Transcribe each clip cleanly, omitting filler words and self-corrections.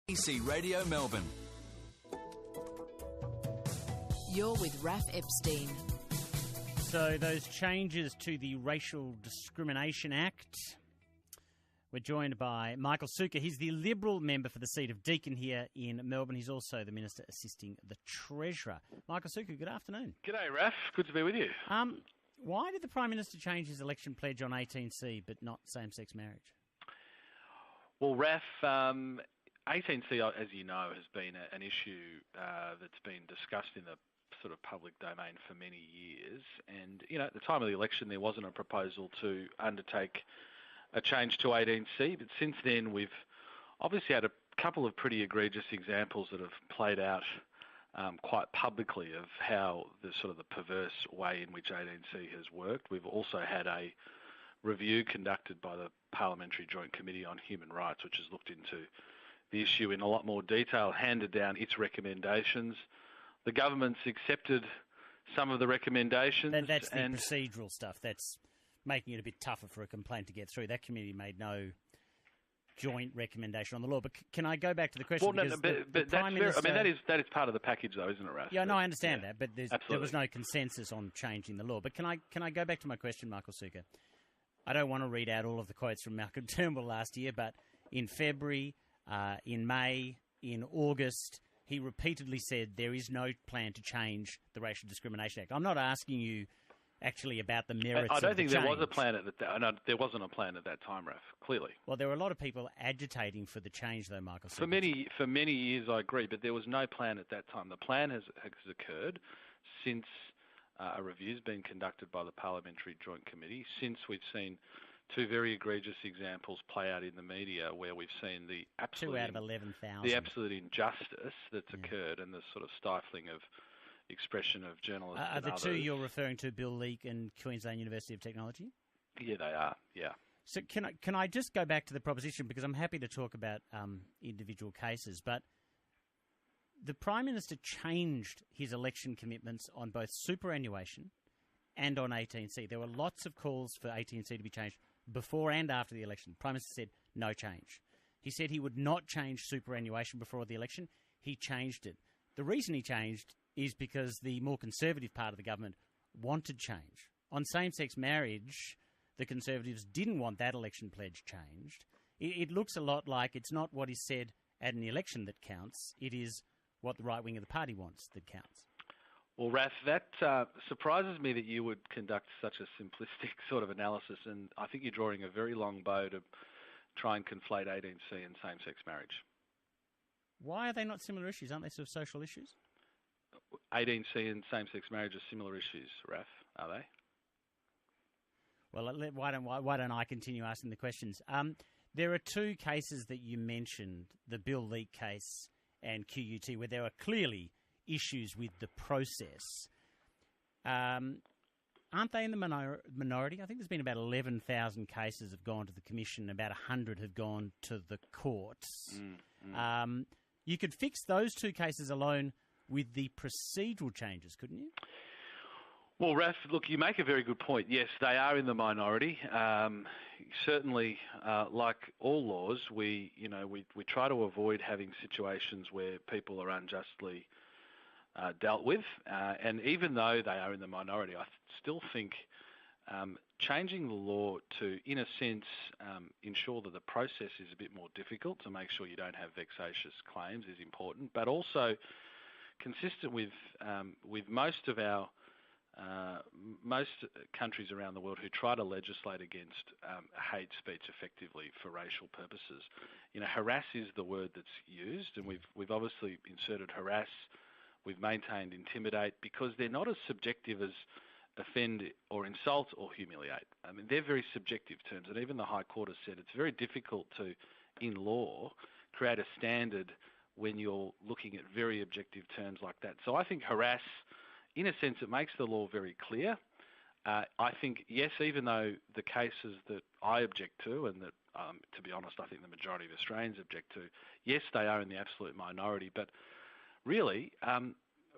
ABC Radio Melbourne. You're with Rafael Epstein. So those changes to the Racial Discrimination Act. We're joined by Michael Sukkar. He's the Liberal member for the seat of Deakin here in Melbourne. He's also the Minister assisting the Treasurer. Michael Sukkar, good afternoon. G'day, Raf. Good to be with you. Why did the Prime Minister change his election pledge on 18C but not same-sex marriage? Well, Raf, 18C, as you know, has been an issue that's been discussed in the sort of public domain for many years. And, you know, at the time of the election, there wasn't a proposal to undertake a change to 18C. But since then, we've obviously had a couple of pretty egregious examples that have played out quite publicly of how the sort of the perverse way in which 18C has worked. We've also had a review conducted by the Parliamentary Joint Committee on Human Rights, which has looked into the issue in a lot more detail, handed down its recommendations. The government's accepted some of the recommendations. That's the procedural stuff. That's making it a bit tougher for a complaint to get through. That committee made no joint recommendation on the law. But can I go back to the question? Well, but that's Minister, I mean, that is part of the package, though, isn't it, Raf? Yeah, no, I understand that, but there was no consensus on changing the law. But can I go back to my question, Michael Sukkar? I don't want to read out all of the quotes from Malcolm Turnbull last year, but in February, in May, in August, he repeatedly said there is no plan to change the Racial Discrimination Act. I'm not asking you actually about the merits of the change. I don't think there was a plan at that. No, there wasn't a plan at that time, Raf, clearly. Well, there were a lot of people agitating for the change, though, Michael. For many years, I agree, but there was no plan at that time. The plan has occurred since a review's been conducted by the Parliamentary Joint Committee, since we've seen two very egregious examples play out in the media where we've seen the absolute 2 out of 11,000. The absolute injustice that's occurred and the sort of stifling of expression of journalists. Are the two you're referring to Bill Leak and Queensland University of Technology? Yeah, they are. Yeah. So can I just go back to the proposition, because I'm happy to talk about individual cases, but the Prime Minister changed his election commitments on both superannuation and on 18C. There were lots of calls for 18C to be changed before and after the election. The Prime Minister said no change. He said he would not change superannuation before the election. He changed it. The reason he changed is because the more conservative part of the government wanted change. On same-sex marriage, the Conservatives didn't want that election pledge changed. It looks a lot like it's not what is said at an election that counts. It is what the right wing of the party wants that counts. Well, Raf, that surprises me that you would conduct such a simplistic sort of analysis, and I think you're drawing a very long bow to try and conflate 18C and same-sex marriage. Why are they not similar issues? Aren't they sort of social issues? 18C and same-sex marriage are similar issues, Raf, are they? Well, why don't I continue asking the questions? There are two cases that you mentioned, the Bill Leak case and QUT, where there are clearly issues with the process. Aren't they in the minority? I think there's been about 11,000 cases have gone to the Commission, about 100 have gone to the courts. You could fix those two cases alone with the procedural changes, couldn't you? Well, Raf, look, you make a very good point. Yes, they are in the minority. Certainly, like all laws, we try to avoid having situations where people are unjustly dealt with. And even though they are in the minority, I still think changing the law to, in a sense, ensure that the process is a bit more difficult to make sure you don't have vexatious claims is important, but also consistent with most countries around the world who try to legislate against hate speech effectively for racial purposes. You know, harass is the word that's used, and we've obviously inserted harass. We've maintained intimidate, because they're not as subjective as offend or insult or humiliate. I mean, they're very subjective terms, and even the High Court has said it's very difficult to, in law, create a standard when you're looking at very objective terms like that. So I think harass, in a sense, it makes the law very clear. I think, yes, even though the cases that I object to, and that, to be honest, I think the majority of Australians object to, yes, they are in the absolute minority, but really,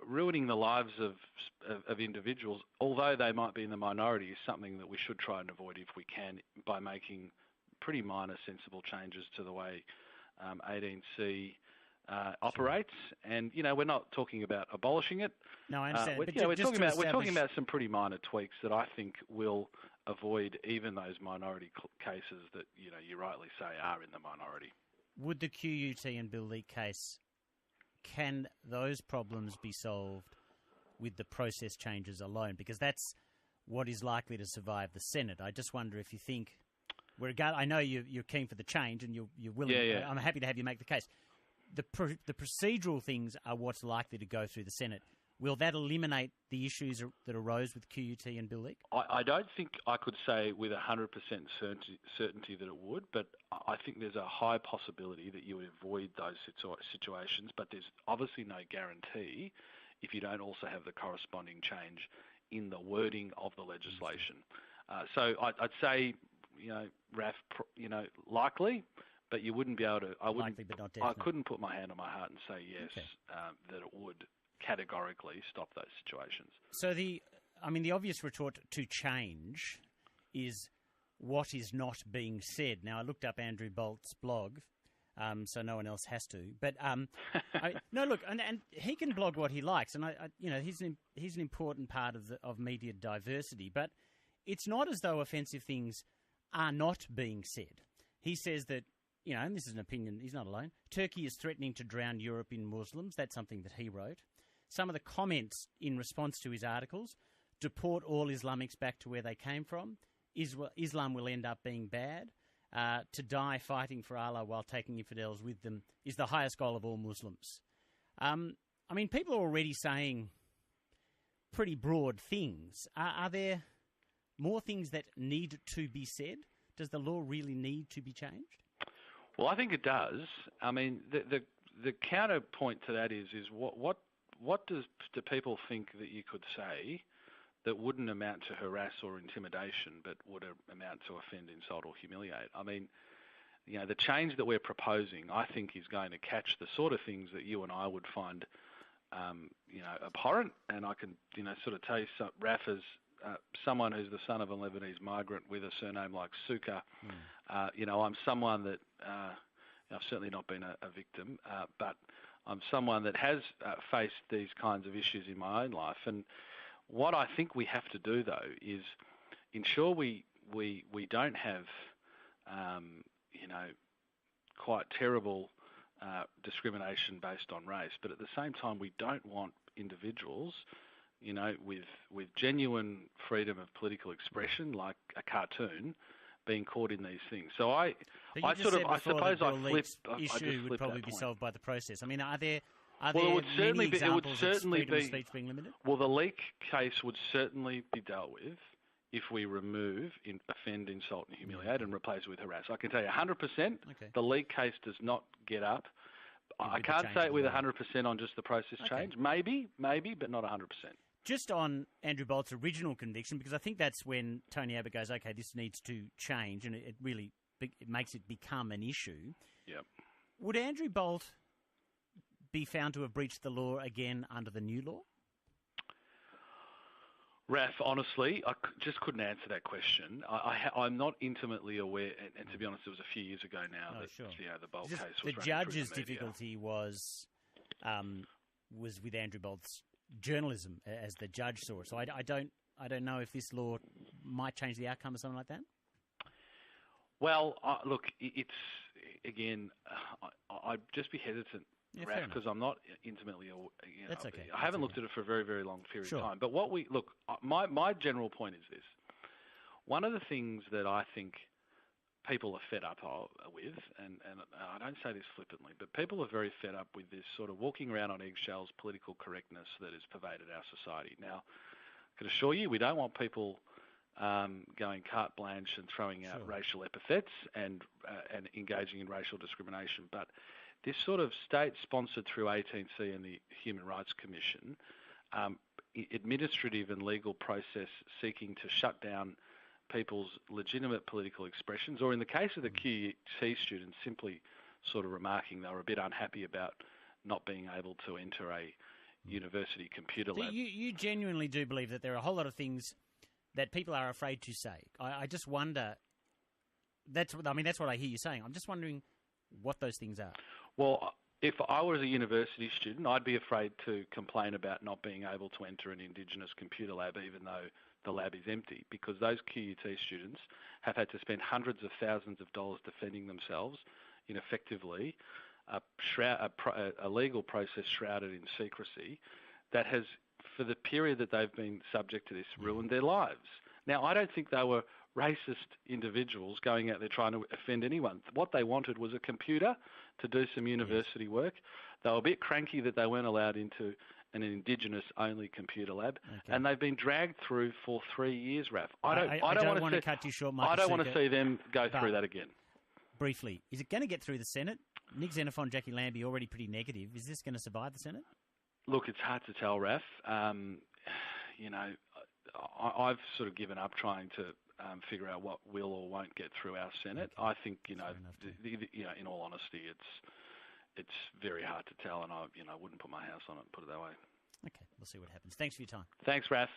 ruining the lives of individuals, although they might be in the minority, is something that we should try and avoid if we can, by making pretty minor sensible changes to the way 18C operates. And, we're not talking about abolishing it. No, I understand. We're talking about some pretty minor tweaks that I think will avoid even those minority cases that, you rightly say are in the minority. Would the QUT and Bill Leak case, can those problems be solved with the process changes alone? Because that's what is likely to survive the Senate. I just wonder if you think, I know you're keen for the change and you're willing. Yeah. I'm happy to have you make the case. The procedural things are what's likely to go through the Senate. Will that eliminate the issues that arose with QUT and Bill Leak? I don't think I could say with 100% certainty that it would, but I think there's a high possibility that you would avoid those situations, but there's obviously no guarantee if you don't also have the corresponding change in the wording of the legislation. So I'd say, Raf, likely, but you wouldn't be able to. Likely, but not definitely. I couldn't put my hand on my heart and say yes, that it would categorically stop those situations. So the obvious retort to change is what is not being said. Now, I looked up Andrew Bolt's blog, so no one else has to. But no, look, and he can blog what he likes, and he's an important part of media diversity. But it's not as though offensive things are not being said. He says that, and this is an opinion, he's not alone, Turkey is threatening to drown Europe in Muslims. That's something that he wrote. Some of the comments in response to his articles: deport all Islamics back to where they came from. Islam will end up being bad. To die fighting for Allah while taking infidels with them is the highest goal of all Muslims. People are already saying pretty broad things. Are there more things that need to be said? Does the law really need to be changed? Well, I think it does. The counterpoint to that is what do people think that you could say that wouldn't amount to harass or intimidation, but would amount to offend, insult, or humiliate? The change that we're proposing, I think, is going to catch the sort of things that you and I would find, abhorrent. And I can, sort of tell you, Raf, as someone who's the son of a Lebanese migrant with a surname like Suka, I'm someone that I've certainly not been a victim, but I'm someone that has faced these kinds of issues in my own life. And what I think we have to do, though, is ensure we don't have, quite terrible discrimination based on race, but at the same time, we don't want individuals, with genuine freedom of political expression, like a cartoon, being caught in these things. So I suppose I flip. Issue would probably be solved by the process. Are there it would examples certainly of freedom of speech being limited? Well, the Leak case would certainly be dealt with if we remove offend, insult, and humiliate and replace it with harass. I can tell you 100%. The Leak case does not get up. I can't say it with 100% on just the process change. Maybe, but not 100%. Just on Andrew Bolt's original conviction, because I think that's when Tony Abbott goes, okay, this needs to change, and it really makes it become an issue. Yep. Would Andrew Bolt be found to have breached the law again under the new law? Raf, honestly, I just couldn't answer that question. I'm not intimately aware, and to be honest, it was a few years ago now the Bolt case was the judge's difficulty was with Andrew Bolt's journalism as the judge saw it. So I don't know if this law might change the outcome of something like that. Well, look, it's again, I'd just be hesitant, Raf, because I'm not intimately. That's okay. I haven't looked at it for a very, very long period of time. But my general point is this: one of the things that I think people are fed up with, and I don't say this flippantly, but people are very fed up with this sort of walking around on eggshells political correctness that has pervaded our society. Now, I can assure you we don't want people going carte blanche and throwing out racial epithets and engaging in racial discrimination, but this sort of state-sponsored through 18C and the Human Rights Commission, administrative and legal process seeking to shut down people's legitimate political expressions, or in the case of the QUT students, simply sort of remarking they were a bit unhappy about not being able to enter a university computer lab. You genuinely do believe that there are a whole lot of things that people are afraid to say. I just wonder, that's what I hear you saying. I'm just wondering what those things are. Well, If I was a university student, I'd be afraid to complain about not being able to enter an Indigenous computer lab, even though the lab is empty, because those QUT students have had to spend hundreds of thousands of dollars defending themselves in effectively a legal process shrouded in secrecy that has, for the period that they've been subject to this, ruined their lives. Now, I don't think they were racist individuals going out there trying to offend anyone. What they wanted was a computer to do some university work. They were a bit cranky that they weren't allowed into an Indigenous-only computer lab, and they've been dragged through for 3 years, Raf. I don't want to cut you short, Michael. I don't want to see them go through that again. Briefly, is it going to get through the Senate? Nick Xenophon, Jackie Lambie, already pretty negative. Is this going to survive the Senate? Look, it's hard to tell, Raf. I've sort of given up trying to figure out what will or won't get through our Senate. I think, in all honesty, it's very hard to tell, and I wouldn't put my house on it, put it that way. Okay, we'll see what happens. Thanks for your time. Thanks, Raf.